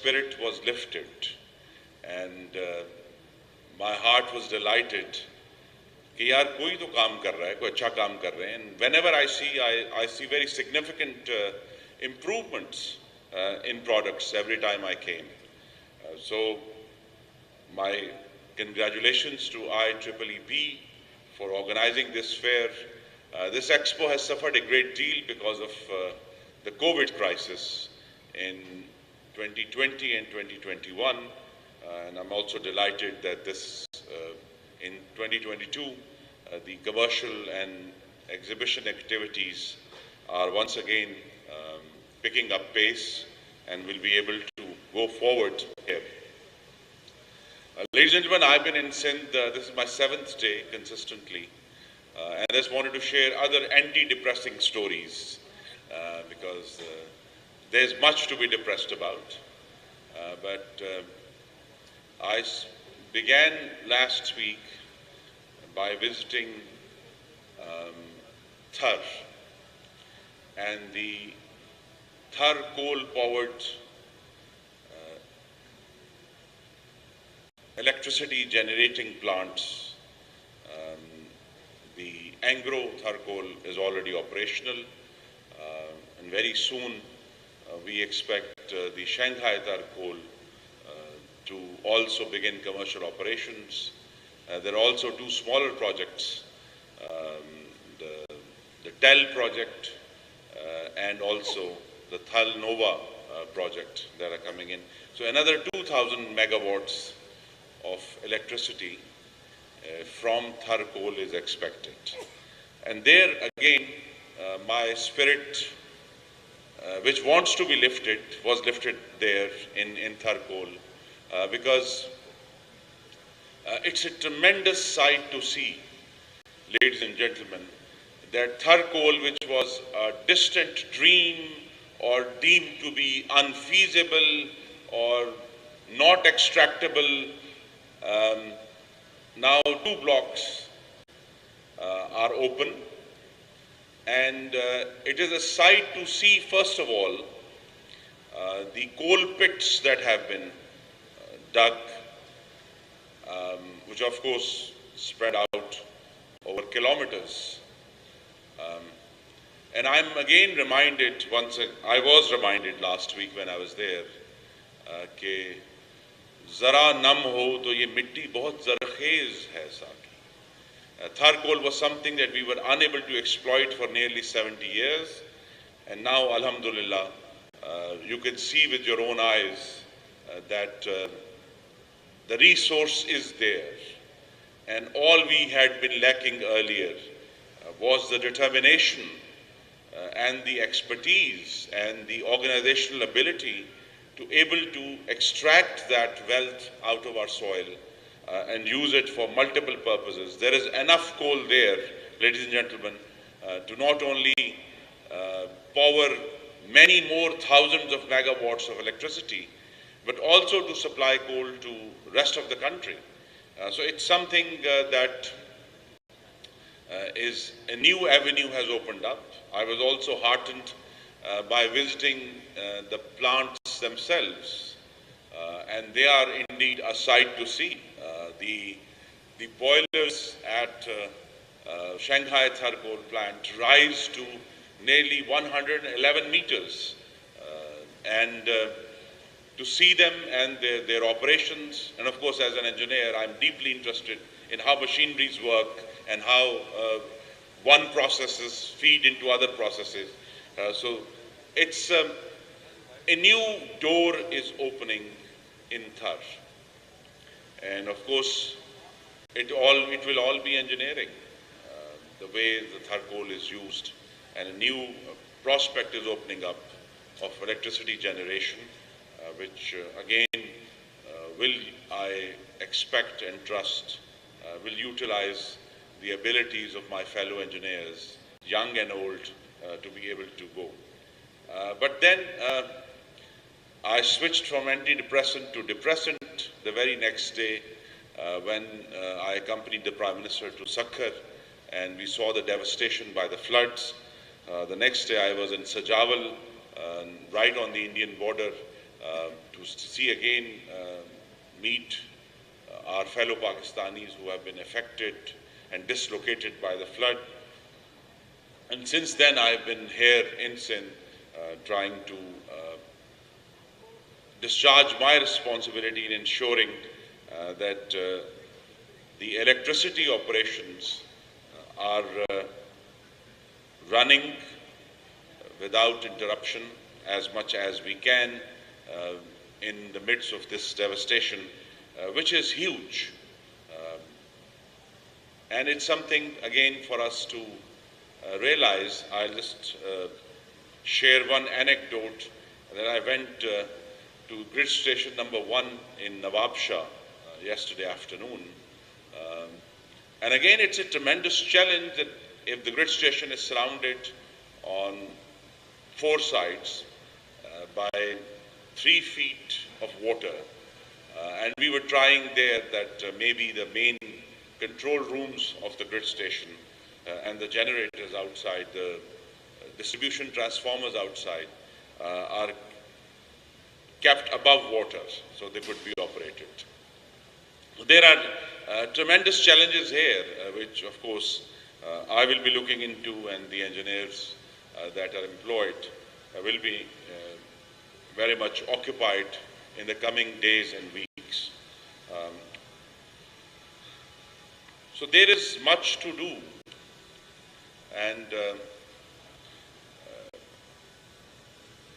spirit was lifted, and my heart was delighted कि यार कोई तो काम कर रहा है, कोई अच्छा काम कर रहे हैं. And whenever I see very significant improvements in products every time I came. So my congratulations to IEEE for organizing this fair. This expo has suffered a great deal because of the COVID crisis in 2020 and 2021, and I'm also delighted that this in 2022 the commercial and exhibition activities are once again picking up pace and will be able to go forward here. Ladies and gentlemen, I've been in Sindh, this is my 7th day consistently, and I just wanted to share other anti-depressing stories because there's much to be depressed about. But I began last week by visiting Thar, and the Thar coal-powered electricity generating plants. The Angro Thar coal is already operational, and very soon we expect the Shanghai Thar coal to also begin commercial operations. There are also 2 smaller projects, the TEL project and also the Thal Nova project that are coming in. So another 2,000 megawatts of electricity from Thar coal is expected. And there again, my spirit, which wants to be lifted, was lifted there in Thar coal because it's a tremendous sight to see, ladies and gentlemen, that Thar coal, which was a distant dream or deemed to be unfeasible or not extractable, now 2 blocks are open, and it is a sight to see, first of all, the coal pits that have been dug, which of course spread out over kilometers. And I'm again reminded, I was reminded last week when I was there, कि ज़रा नम हो तो ये मिट्टी बहुत ज़रख़ेज़ है साकी. Thar coal was something that we were unable to exploit for nearly 70 years, and now, alhamdulillah, you can see with your own eyes that the resource is there, and all we had been lacking earlier was the determination and the expertise and the organizational ability to able to extract that wealth out of our soil and use it for multiple purposes. There is enough coal there, ladies and gentlemen, to not only power many more thousands of megawatts of electricity, but also to supply coal to rest of the country. So it's something that is a new avenue has opened up. I was also heartened by visiting the plants themselves, and they are indeed a sight to see. The boilers at Shanghai Thar coal plant rise to nearly 111 meters, and to see them and their operations, and of course as an engineer I'm deeply interested in how machineries work and how one processes feed into other processes. So it's a new door is opening in Thar, and of course it will all be engineering, the way the Thar coal is used, and a new prospect is opening up of electricity generation, which again will, I expect and trust, will utilize the abilities of my fellow engineers, young and old, to be able to go. But then I switched from antidepressant to depressant the very next day when I accompanied the Prime Minister to Sakhar, and we saw the devastation by the floods. The next day I was in Sajaval, right on the Indian border, to see again, meet our fellow Pakistanis who have been affected and dislocated by the flood. And since then, I've been here in Sindh trying to discharge my responsibility in ensuring that the electricity operations are running without interruption as much as we can in the midst of this devastation, which is huge. And it's something, again, for us to realize. I'll just share one anecdote that I went to grid station number 1 in Nawabshah yesterday afternoon. And again, it's a tremendous challenge that if the grid station is surrounded on 4 sides by 3 feet of water, and we were trying there that maybe the main control rooms of the grid station and the generators outside, the distribution transformers outside are kept above water so they could be operated. There are tremendous challenges here, which of course I will be looking into, and the engineers that are employed will be very much occupied in the coming days and weeks. So there is much to do, and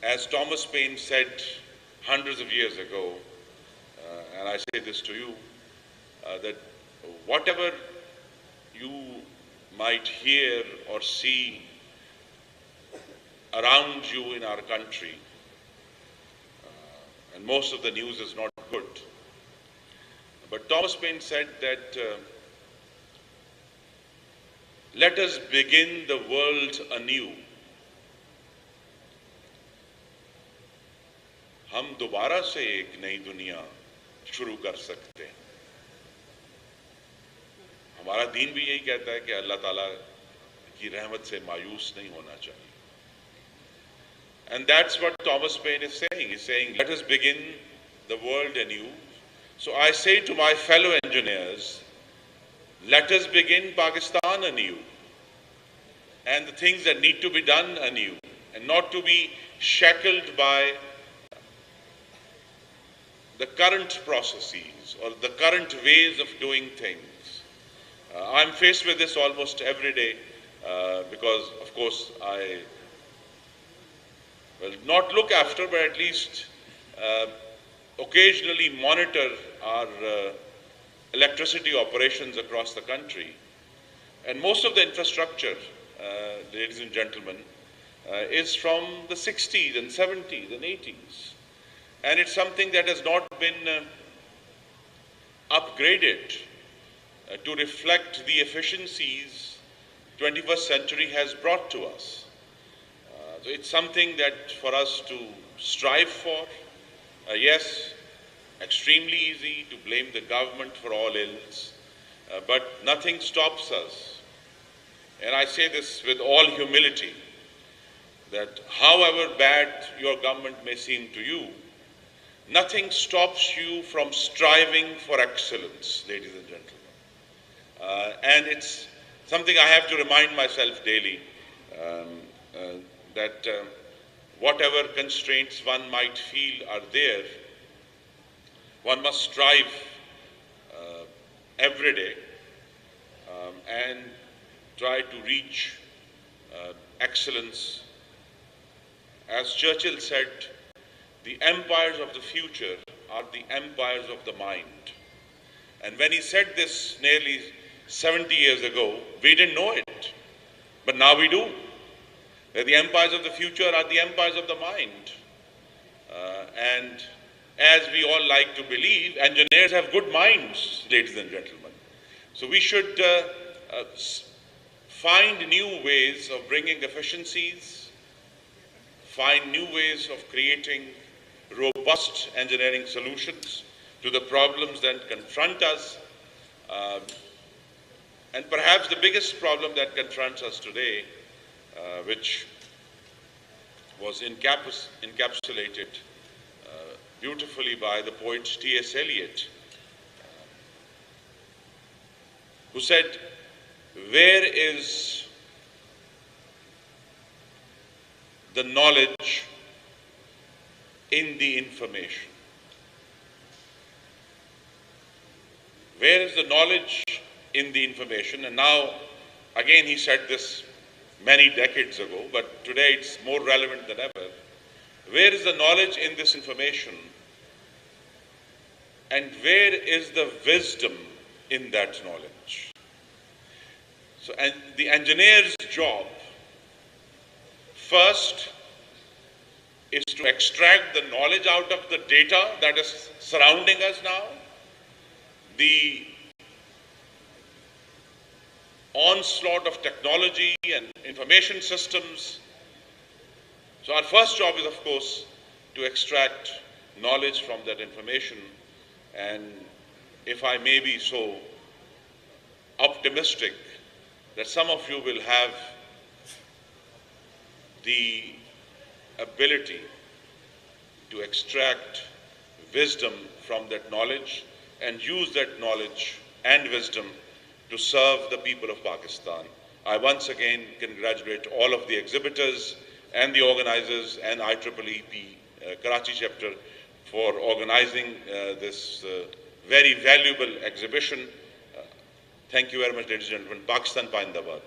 as Thomas Paine said hundreds of years ago, and I say this to you, that whatever you might hear or see around you in our country, and most of the news is not good, but Thomas Paine said that let us begin the world anew. हम दोबारा से एक नई दुनिया शुरू कर सकते हैं. हमारा दीन भी यही कहता है कि अल्लाह ताला की रहमत से मायूस नहीं होना चाहिए. And that's what Thomas Paine is saying. He's saying, let us begin the world anew. So I say to my fellow engineers, let us begin Pakistan anew, and the things that need to be done anew, and not to be shackled by the current processes or the current ways of doing things. I'm faced with this almost every day because, of course, I will not look after, but at least occasionally monitor our electricity operations across the country. And most of the infrastructure, ladies and gentlemen, is from the 60s and 70s and 80s. And it's something that has not been upgraded to reflect the efficiencies 21st century has brought to us. So it's something that for us to strive for. Yes, extremely easy to blame the government for all ills, but nothing stops us. And I say this with all humility, that however bad your government may seem to you, nothing stops you from striving for excellence, ladies and gentlemen. And it's something I have to remind myself daily, that whatever constraints one might feel are there, one must strive every day and try to reach excellence. As Churchill said, the empires of the future are the empires of the mind. And when he said this nearly 70 years ago, we didn't know it, but now we do. That the empires of the future are the empires of the mind. And as we all like to believe, engineers have good minds, ladies and gentlemen. So we should find new ways of bringing efficiencies, find new ways of creating robust engineering solutions to the problems that confront us. And perhaps the biggest problem that confronts us today, which was encapsulated beautifully by the poet T.S. Eliot, who said, "Where is the knowledge in the information?" Where is the knowledge in the information? And now, again, he said this many decades ago, but today it's more relevant than ever. Where is the knowledge in this information? And where is the wisdom in that knowledge? So, and the engineer's job first is to extract the knowledge out of the data that is surrounding us now, the onslaught of technology and information systems. So our first job is, of course, to extract knowledge from that information. And if I may be so optimistic that some of you will have the ability to extract wisdom from that knowledge and use that knowledge and wisdom to serve the people of Pakistan. I once again congratulate all of the exhibitors and the organizers and IEEP Karachi chapter for organizing this very valuable exhibition. Thank you very much, ladies and gentlemen. Pakistan Pindabad.